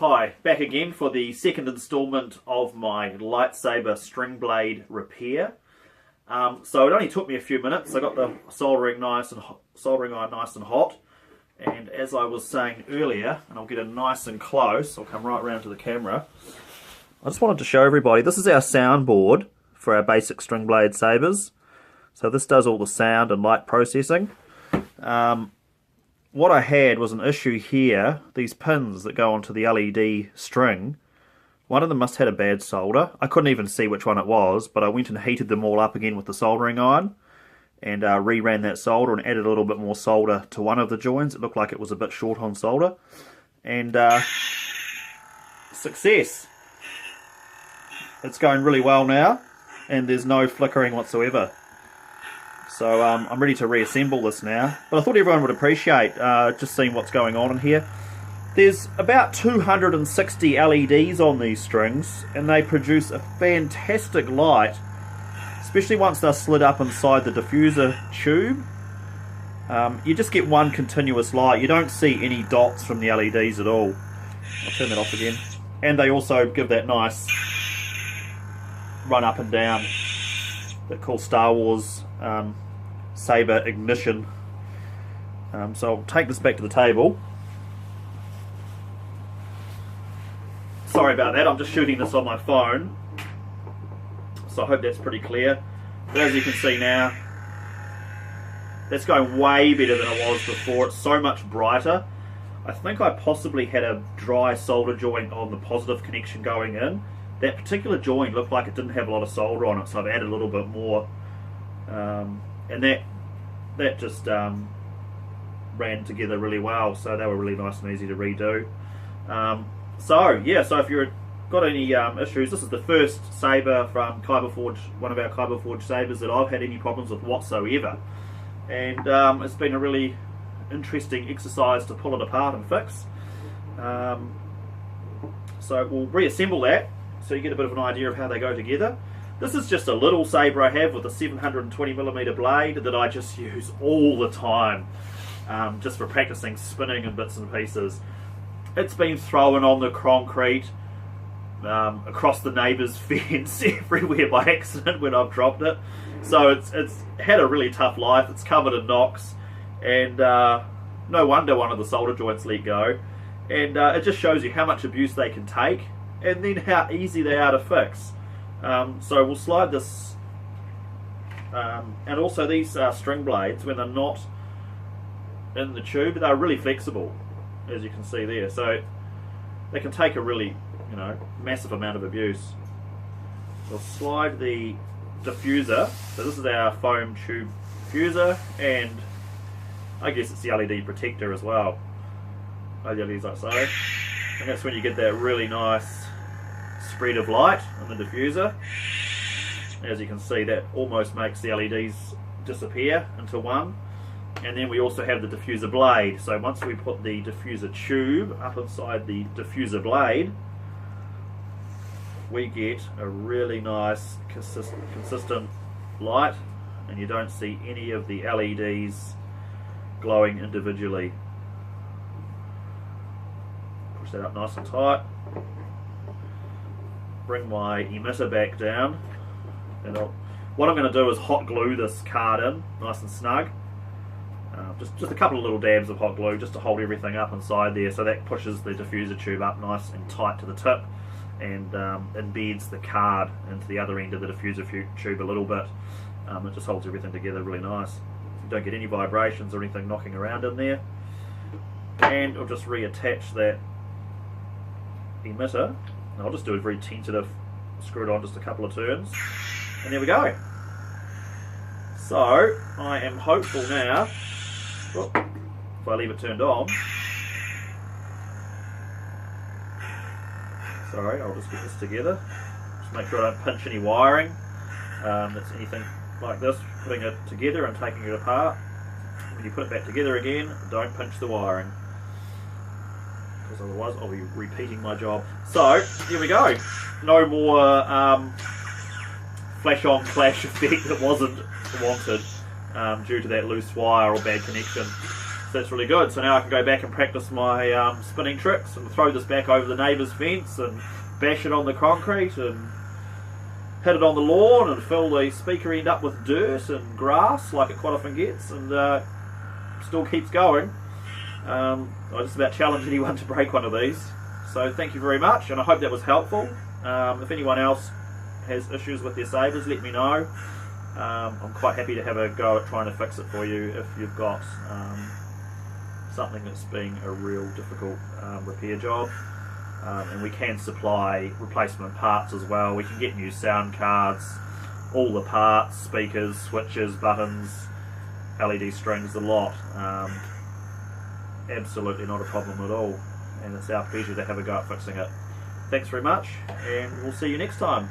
Hi, back again for the second installment of my lightsaber string blade repair. So it only took me a few minutes. I got the soldering iron nice and hot, and as I was saying earlier, and I'll get it nice and close, I'll come right around to the camera. I just wanted to show everybody, this is our soundboard for our basic string blade sabers. So this does all the sound and light processing. What I had was an issue here, these pins that go onto the LED string. One of them must have had a bad solder. I couldn't even see which one it was, but I went and heated them all up again with the soldering iron and re-ran that solder and added a little bit more solder to one of the joins. It looked like it was a bit short on solder. And success! It's going really well now, and there's no flickering whatsoever. So I'm ready to reassemble this now. But I thought everyone would appreciate just seeing what's going on in here. There's about 260 LEDs on these strings, and they produce a fantastic light, especially once they're slid up inside the diffuser tube. You just get one continuous light. You don't see any dots from the LEDs at all. I'll turn that off again. And they also give that nice run up and down, that cool Star Wars saber ignition. So I'll take this back to the table. Sorry about that, I'm just shooting this on my phone, so I hope that's pretty clear. But as you can see now, that's going way better than it was before. It's so much brighter. I think I possibly had a dry solder joint on the positive connection going in. That particular joint looked like it didn't have a lot of solder on it, so I've added a little bit more. And that just ran together really well, so they were really nice and easy to redo. So if you've got any issues, this is the first saber from KyberForge, one of our KyberForge sabers that I've had any problems with whatsoever. And it's been a really interesting exercise to pull it apart and fix. So we'll reassemble that so you get a bit of an idea of how they go together. This is just a little saber I have with a 720mm blade that I just use all the time, just for practicing spinning in bits and pieces. It's been thrown on the concrete, across the neighbour's fence, everywhere by accident when I've dropped it. So it's had a really tough life. It's covered in knocks, and no wonder one of the solder joints let go. And it just shows you how much abuse they can take, and then how easy they are to fix. So we'll slide this, and also these string blades, when they're not in the tube, they're really flexible, as you can see there. So they can take a really, massive amount of abuse. We'll slide the diffuser. So this is our foam tube diffuser, and I guess it's the LED protector as well. LEDs like so, and that's when you get that really nice spread of light on the diffuser. As you can see, that almost makes the LEDs disappear into one. And then we also have the diffuser blade. So once we put the diffuser tube up inside the diffuser blade, we get a really nice consistent light, and you don't see any of the LEDs glowing individually. Push that up nice and tight. Bring my emitter back down, and what I'm going to do is hot glue this card in nice and snug. Just a couple of little dabs of hot glue just to hold everything up inside there, so that pushes the diffuser tube up nice and tight to the tip, and embeds the card into the other end of the diffuser tube a little bit. It just holds everything together really nice. You don't get any vibrations or anything knocking around in there. And I'll just reattach that emitter. I'll just do a very tentative, screw it on just a couple of turns, and there we go. So I am hopeful now, if I leave it turned on, sorry, I'll just get this together, just make sure I don't pinch any wiring. That's anything like this, putting it together and taking it apart. When you put it back together again, don't pinch the wiring, because otherwise I'll be repeating my job. So here we go. No more flash on flash effect that wasn't wanted due to that loose wire or bad connection. So that's really good. So now I can go back and practice my spinning tricks and throw this back over the neighbour's fence and bash it on the concrete and hit it on the lawn and fill the speaker end up with dirt and grass like it quite often gets, and still keeps going. I just about challenge anyone to break one of these. So thank you very much, and I hope that was helpful. If anyone else has issues with their sabers, let me know. I'm quite happy to have a go at trying to fix it for you if you've got something that's been a real difficult repair job. And we can supply replacement parts as well. We can get new sound cards, all the parts, speakers, switches, buttons, LED strings, the lot. Absolutely not a problem at all, and it's our pleasure to have a go at fixing it. Thanks very much, and we'll see you next time.